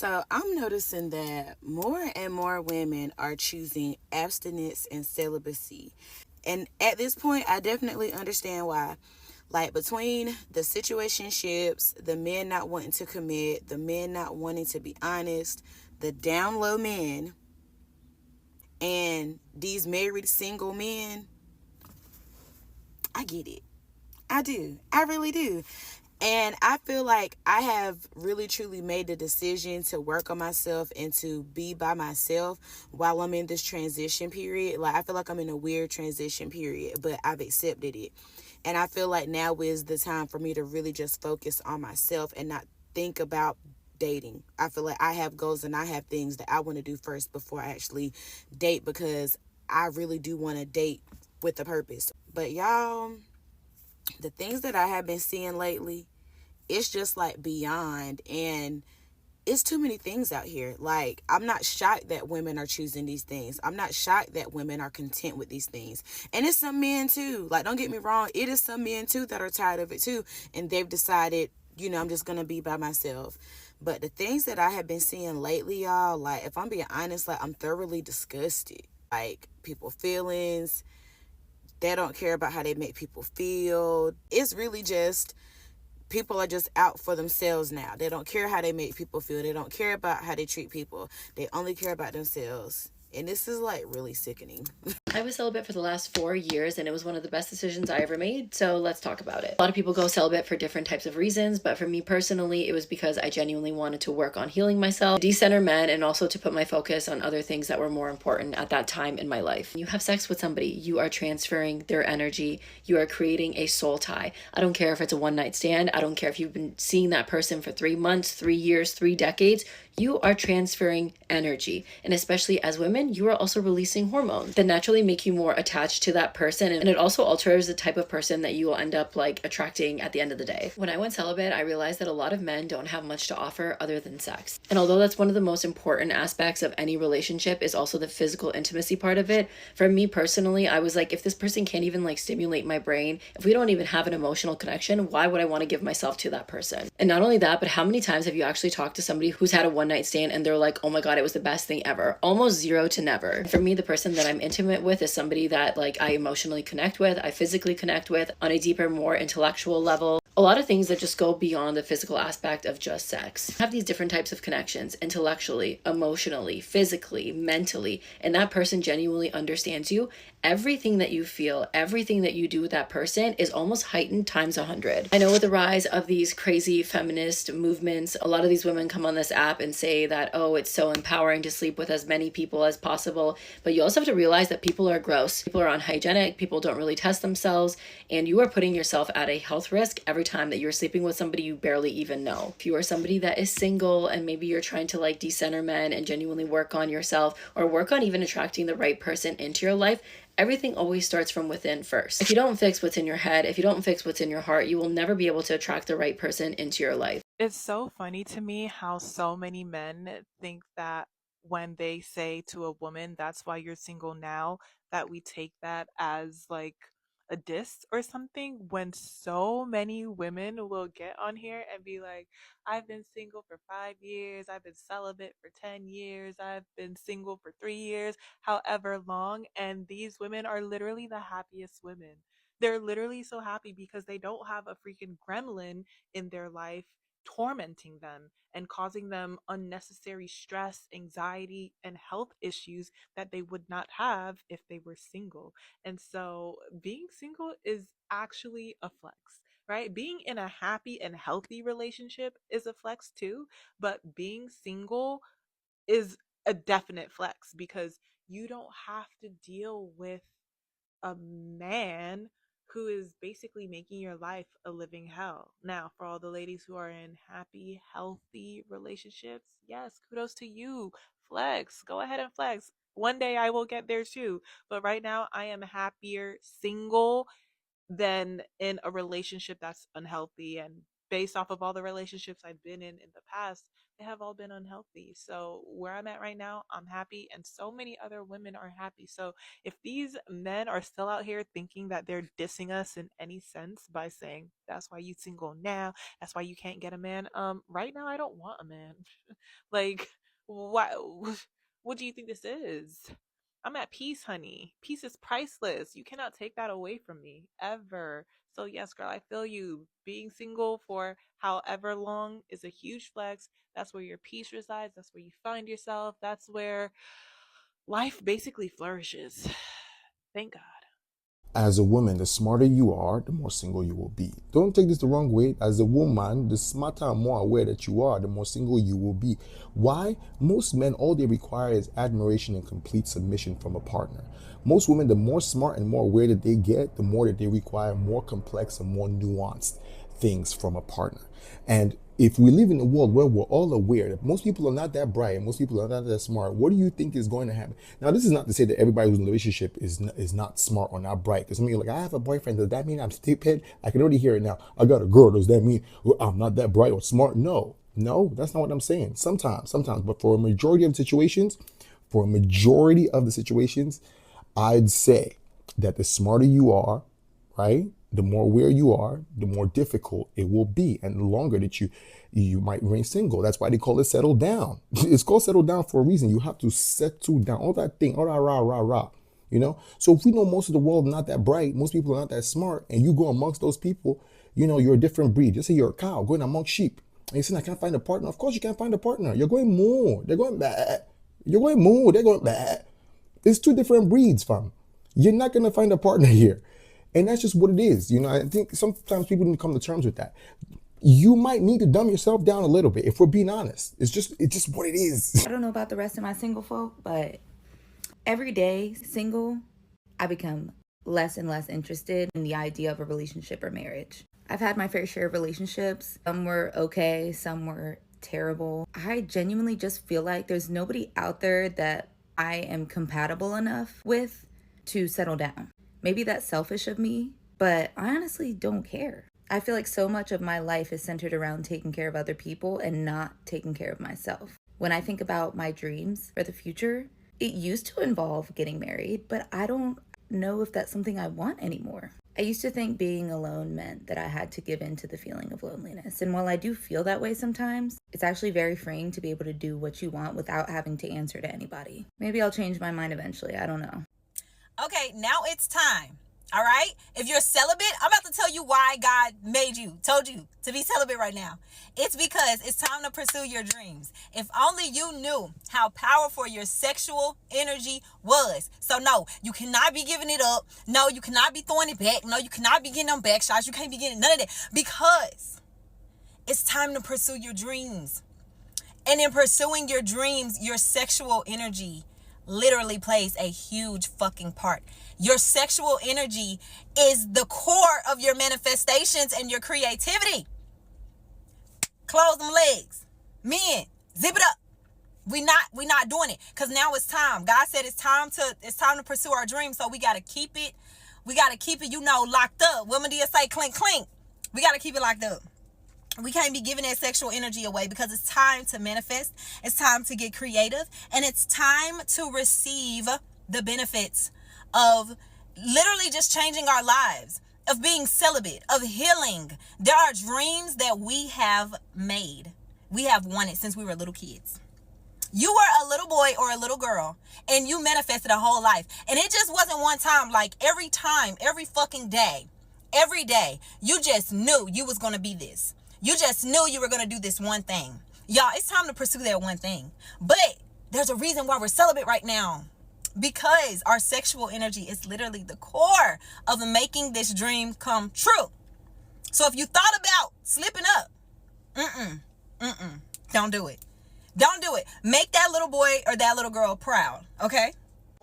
So I'm noticing that more and more women are choosing abstinence and celibacy. And at this point, I definitely understand why. Like between the situationships, the men not wanting to commit, the men not wanting to be honest, the down low men, and these married single men, I get it. I do. I really do. And I feel like I have really truly made the decision to work on myself and to be by myself while I'm in this transition period. Like, I feel like I'm in a weird transition period, but I've accepted it. And I feel like now is the time for me to really just focus on myself and not think about dating. I feel like I have goals and I have things that I want to do first before I actually date, because I really do want to date with a purpose. But y'all, the things that I have been seeing lately, it's just like beyond. And it's too many things out here. Like, I'm not shocked that women are choosing these things. I'm not shocked that women are content with these things. And it's some men too. Like, don't get me wrong, it is some men too that are tired of it too, and they've decided, I'm just gonna be by myself. But the things that I have been seeing lately, y'all, like, if I'm being honest, like, I'm thoroughly disgusted. Like, people feelings, they don't care about how they make people feel. It's really just, people are just out for themselves now. They don't care how they make people feel. They don't care about how they treat people. They only care about themselves. And this is like really sickening. I was celibate for the last 4 years, and it was one of the best decisions I ever made. So let's talk about it. A lot of people go celibate for different types of reasons, but for me personally, it was because I genuinely wanted to work on healing myself, decenter men, and also to put my focus on other things that were more important at that time in my life. When you have sex with somebody, you are transferring their energy. You are creating a soul tie. I don't care if it's a one night stand. I don't care if you've been seeing that person for 3 months, 3 years, 3 decades. You are transferring energy. And especially as women, you are also releasing hormones that naturally make you more attached to that person. And it also alters the type of person that you will end up like attracting at the end of the day. When I went celibate, I realized that a lot of men don't have much to offer other than sex. And although that's one of the most important aspects of any relationship, is also the physical intimacy part of it. For me personally, I was like, if this person can't even like stimulate my brain, if we don't even have an emotional connection, why would I want to give myself to that person? And not only that, but how many times have you actually talked to somebody who's had a one night stand and they're like, oh my God, it was the best thing ever? Almost zero to never. For me, the person that I'm intimate with is somebody that like I emotionally connect with, I physically connect with on a deeper, more intellectual level. A lot of things that just go beyond the physical aspect of just sex. Have these different types of connections intellectually, emotionally, physically, mentally, and that person genuinely understands you. Everything that you feel, everything that you do with that person is almost heightened times 100. I know with the rise of these crazy feminist movements, a lot of these women come on this app and say that, oh, it's so empowering to sleep with as many people as possible. But you also have to realize that people are gross, people are unhygienic, people don't really test themselves, and you are putting yourself at a health risk every time that you're sleeping with somebody you barely even know. If you are somebody that is single and maybe you're trying to like decenter men and genuinely work on yourself, or work on even attracting the right person into your life, everything always starts from within first. If you don't fix what's in your head, if you don't fix what's in your heart, you will never be able to attract the right person into your life. It's so funny to me how so many men think that when they say to a woman, that's why you're single now, that we take that as like a diss or something, when so many women will get on here and be like, I've been single for 5 years, I've been celibate for 10 years, I've been single for 3 years, however long. And these women are literally the happiest women. They're literally so happy because they don't have a freaking gremlin in their life tormenting them and causing them unnecessary stress, anxiety, and health issues that they would not have if they were single. And so being single is actually a flex, right? Being in a happy and healthy relationship is a flex too, but being single is a definite flex because you don't have to deal with a man who is basically making your life a living hell. Now, for all the ladies who are in happy, healthy relationships, yes, kudos to you. Flex. Go ahead and flex. One day I will get there too. But right now, I am happier single than in a relationship that's unhealthy. And based off of all the relationships I've been in the past, have all been unhealthy. So where I'm at right now, I'm happy, and so many other women are happy. So if these men are still out here thinking that they're dissing us in any sense by saying that's why you single now, that's why you can't get a man, right now I don't want a man. Like, what what do you think this is? I'm at peace, honey. Peace is priceless. You cannot take that away from me ever. So yes, girl, I feel you. Being single for however long is a huge flex. That's where your peace resides. That's where you find yourself. That's where life basically flourishes. Thank God. As a woman, the smarter you are, the more single you will be. Don't take this the wrong way. As a woman, the smarter and more aware that you are, the more single you will be. Why? Most men, all they require is admiration and complete submission from a partner. Most women, the more smart and more aware that they get, the more that they require more complex and more nuanced things from a partner. And if we live in a world where we're all aware that most people are not that bright and most people are not that smart, what do you think is going to happen? Now, this is not to say that everybody who's in a relationship is not smart or not bright. Because I mean, like, I have a boyfriend. Does that mean I'm stupid? I can already hear it now. I got a girl. Does that mean I'm not that bright or smart? No, that's not what I'm saying. Sometimes, but for a majority of situations, I'd say that the smarter you are, right? The more aware you are, the more difficult it will be, and the longer that you might remain single. That's why they call it settle down. It's called settle down for a reason. You have to settle down. All that thing, all that rah rah rah. So if we know most of the world not that bright, most people are not that smart, and you go amongst those people, you're a different breed. Just say you're a cow going amongst sheep, and you say I can't find a partner. Of course you can't find a partner. You're going moo. They're going bah. You're going moo. They're going bah. It's two different breeds, fam. You're not gonna find a partner here. And that's just what it is. I think sometimes people need to come to terms with that. You might need to dumb yourself down a little bit, if we're being honest. It's just what it is. I don't know about the rest of my single folk, but every day single, I become less and less interested in the idea of a relationship or marriage. I've had my fair share of relationships. Some were okay, some were terrible. I genuinely just feel like there's nobody out there that I am compatible enough with to settle down. Maybe that's selfish of me, but I honestly don't care. I feel like so much of my life is centered around taking care of other people and not taking care of myself. When I think about my dreams for the future, it used to involve getting married, but I don't know if that's something I want anymore. I used to think being alone meant that I had to give in to the feeling of loneliness. And while I do feel that way sometimes, it's actually very freeing to be able to do what you want without having to answer to anybody. Maybe I'll change my mind eventually. I don't know. Okay, now it's time. All right? If you're celibate, I'm about to tell you why God told you to be celibate right now. It's because it's time to pursue your dreams. If only you knew how powerful your sexual energy was. So no, you cannot be giving it up. No, you cannot be throwing it back. No, you cannot be getting them back shots. You can't be getting none of that because it's time to pursue your dreams. And in pursuing your dreams, your sexual energy literally plays a huge fucking part. Your sexual energy is the core of your manifestations and your creativity. Close them legs. Men, zip it up. We not doing it. Cause now it's time. God said it's time to pursue our dreams. So we gotta keep it, locked up. Women do say clink clink. We gotta keep it locked up. We can't be giving that sexual energy away because it's time to manifest. It's time to get creative. And it's time to receive the benefits of literally just changing our lives, of being celibate, of healing. There are dreams that we have made. We have wanted since we were little kids. You were a little boy or a little girl and you manifested a whole life. And it just wasn't one time, like every time, every fucking day, every day, you just knew you was going to be this. You just knew you were going to do this one thing. Y'all, it's time to pursue that one thing. But there's a reason why we're celibate right now. Because our sexual energy is literally the core of making this dream come true. So if you thought about slipping up, don't do it. Don't do it. Make that little boy or that little girl proud, okay?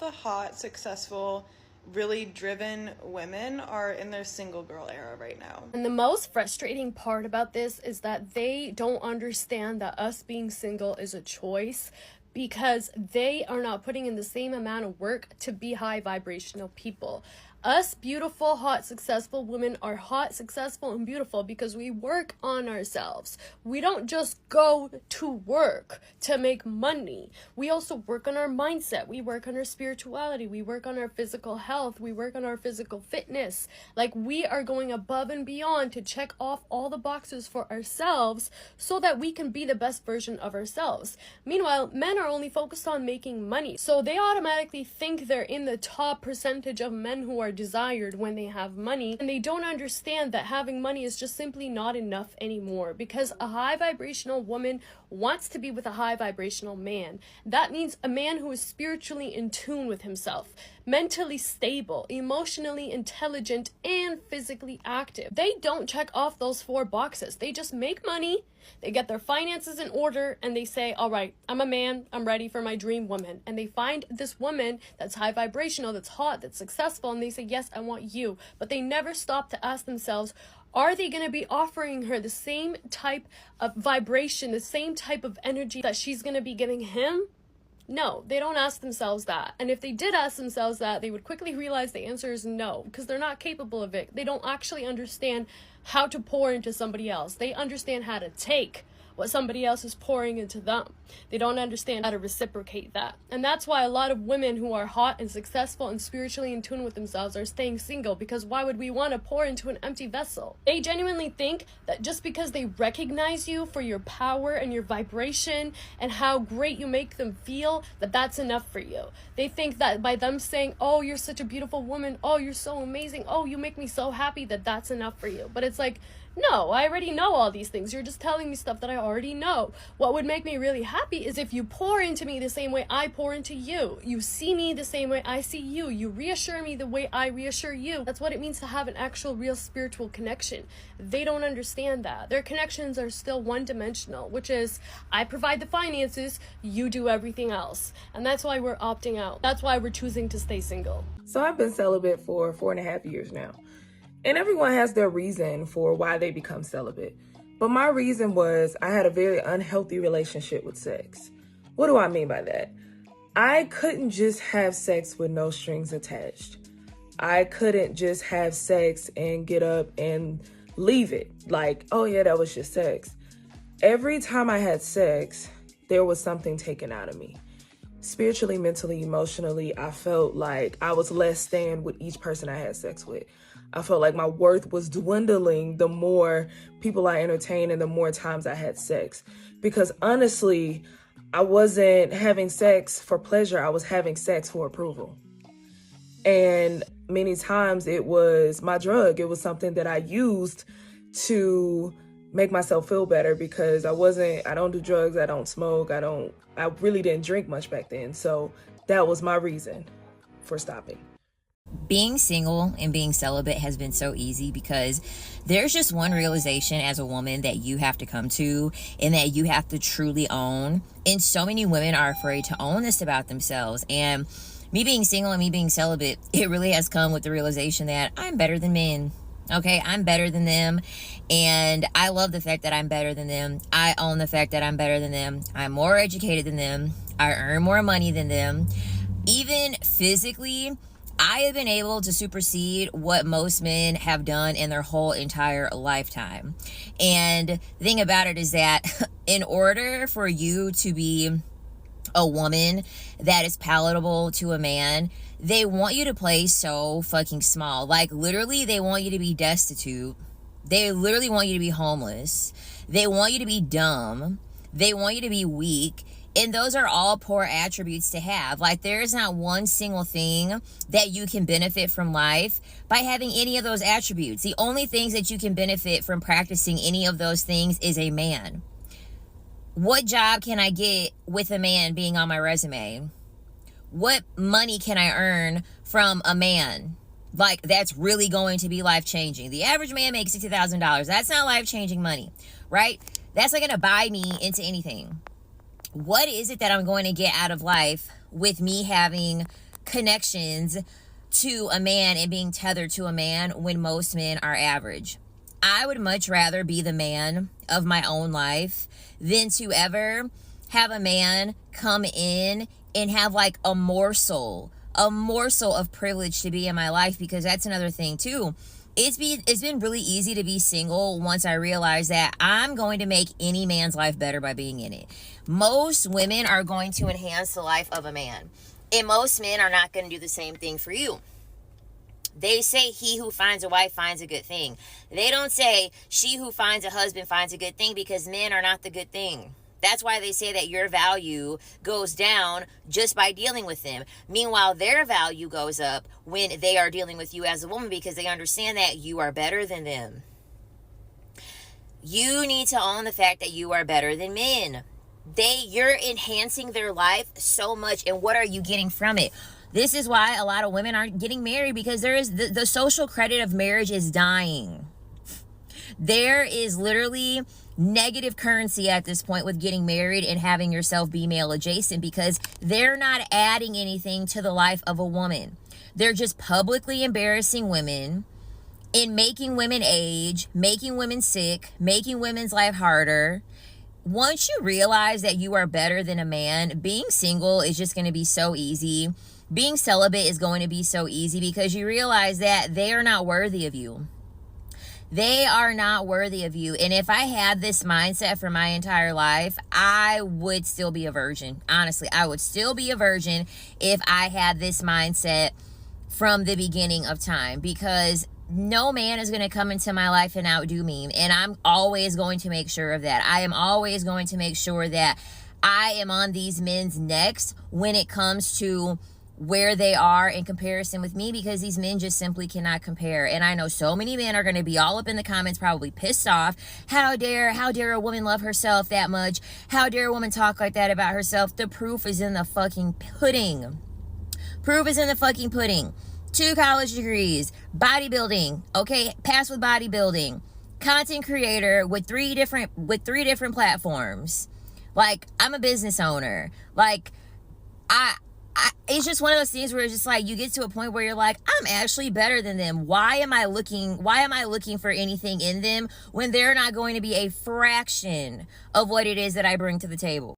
The hot, successful, really driven women are in their single girl era right now. And the most frustrating part about this is that they don't understand that us being single is a choice because they are not putting in the same amount of work to be high vibrational people. Us beautiful, hot, successful women are hot, successful, and beautiful because we work on ourselves. We don't just go to work to make money. We also work on our mindset. We work on our spirituality. We work on our physical health. We work on our physical fitness. Like, we are going above and beyond to check off all the boxes for ourselves so that we can be the best version of ourselves. Meanwhile, men are only focused on making money. So they automatically think they're in the top percentage of men who are desired when they have money, and they don't understand that having money is just simply not enough anymore, because a high vibrational woman wants to be with a high vibrational man. That means a man who is spiritually in tune with himself, mentally stable, emotionally intelligent, and physically active. They don't check off those 4 boxes. They just make money, they get their finances in order, and they say, all right, I'm a man, I'm ready for my dream woman. And they find this woman that's high vibrational, that's hot, that's successful, and they say, yes, I want you. But they never stop to ask themselves, are they going to be offering her the same type of vibration, the same type of energy that she's going to be giving him? No, they don't ask themselves that. And if they did ask themselves that, they would quickly realize the answer is no, because they're not capable of it. They don't actually understand how to pour into somebody else. They understand how to take what somebody else is pouring into them. They don't understand how to reciprocate that. And that's why a lot of women who are hot and successful and spiritually in tune with themselves are staying single, because why would we want to pour into an empty vessel? They genuinely think that just because they recognize you for your power and your vibration and how great you make them feel, that that's enough for you. They think that by them saying, oh, you're such a beautiful woman, oh, you're so amazing, oh, you make me so happy, that that's enough for you. But it's like, no, I already know all these things. You're just telling me stuff that I already know. What would make me really happy is if you pour into me the same way I pour into you. You see me the same way I see you. You reassure me the way I reassure you. That's what it means to have an actual real spiritual connection. They don't understand that. Their connections are still one-dimensional, which is, I provide the finances, you do everything else. And that's why we're opting out. That's why we're choosing to stay single. So I've been celibate for 4.5 years now. And everyone has their reason for why they become celibate. But my reason was I had a very unhealthy relationship with sex. What do I mean by that? I couldn't just have sex with no strings attached. I couldn't just have sex and get up and leave it. Like, oh yeah, that was just sex. Every time I had sex, there was something taken out of me. Spiritually, mentally, emotionally, I felt like I was less than with each person I had sex with. I felt like my worth was dwindling the more people I entertained and the more times I had sex. Because honestly, I wasn't having sex for pleasure. I was having sex for approval. And many times it was my drug. It was something that I used to make myself feel better, because I don't do drugs. I don't smoke. I really didn't drink much back then. So that was my reason for stopping. Being single and being celibate has been so easy because there's just one realization as a woman that you have to come to and that you have to truly own. And so many women are afraid to own this about themselves. And me being single and me being celibate, it really has come with the realization that I'm better than men. Okay, I'm better than them. And I love the fact that I'm better than them. I own the fact that I'm better than them. I'm more educated than them. I earn more money than them. Even physically, I have been able to supersede what most men have done in their whole entire lifetime. And the thing about it is that in order for you to be a woman that is palatable to a man, they want you to play so fucking small. Like, literally, they want you to be destitute. They literally want you to be homeless. They want you to be dumb. They want you to be weak. And those are all poor attributes to have. Like, there is not one single thing that you can benefit from life by having any of those attributes. The only things that you can benefit from practicing any of those things is a man. What job can I get with a man being on my resume? What money can I earn from a man? Like, that's really going to be life-changing. The average man makes $60,000. That's not life-changing money, right? That's not going to buy me into anything. What is it that I'm going to get out of life with me having connections to a man and being tethered to a man when most men are average? I would much rather be the man of my own life than to ever have a man come in and have like a morsel a morsel of privilege to be in my life, because that's another thing too. It's been really easy to be single once I realized that I'm going to make any man's life better by being in it. Most women are going to enhance the life of a man, and most men are not going to do the same thing for you. They say he who finds a wife finds a good thing. They don't say she who finds a husband finds a good thing, because men are not the good thing. That's why they say that your value goes down just by dealing with them. Meanwhile, their value goes up when they are dealing with you as a woman, because they understand that you are better than them. You need to own the fact that you are better than men. You're enhancing their life so much, and what are you getting from it? This is why a lot of women aren't getting married, because there is the social credit of marriage is dying. There is literally negative currency at this point with getting married and having yourself be male adjacent, because they're not adding anything to the life of a woman. They're just publicly embarrassing women and making women age, making women sick, making women's life harder. Once you realize that you are better than a man, being single is just going to be so easy. Being celibate is going to be so easy, because you realize that they are not worthy of you. They are not worthy of you. And if I had this mindset for my entire life, I would still be a virgin. Honestly, I would still be a virgin if I had this mindset from the beginning of time, because no man is going to come into my life and outdo me. And I'm always going to make sure of that. I am always going to make sure that I am on these men's necks when it comes to where they are in comparison with me, because these men just simply cannot compare. And I know so many men are going to be all up in the comments, probably pissed off. How dare a woman love herself that much? How dare a woman talk like that about herself? The proof is in the fucking pudding. Proof is in the fucking pudding. 2 college degrees, bodybuilding, okay, pass with bodybuilding, content creator with three different platforms. Like, I'm a business owner. Like, it's just one of those things where it's just like you get to a point where you're like, I'm actually better than them. Why am I looking for anything in them when they're not going to be a fraction of what it is that I bring to the table?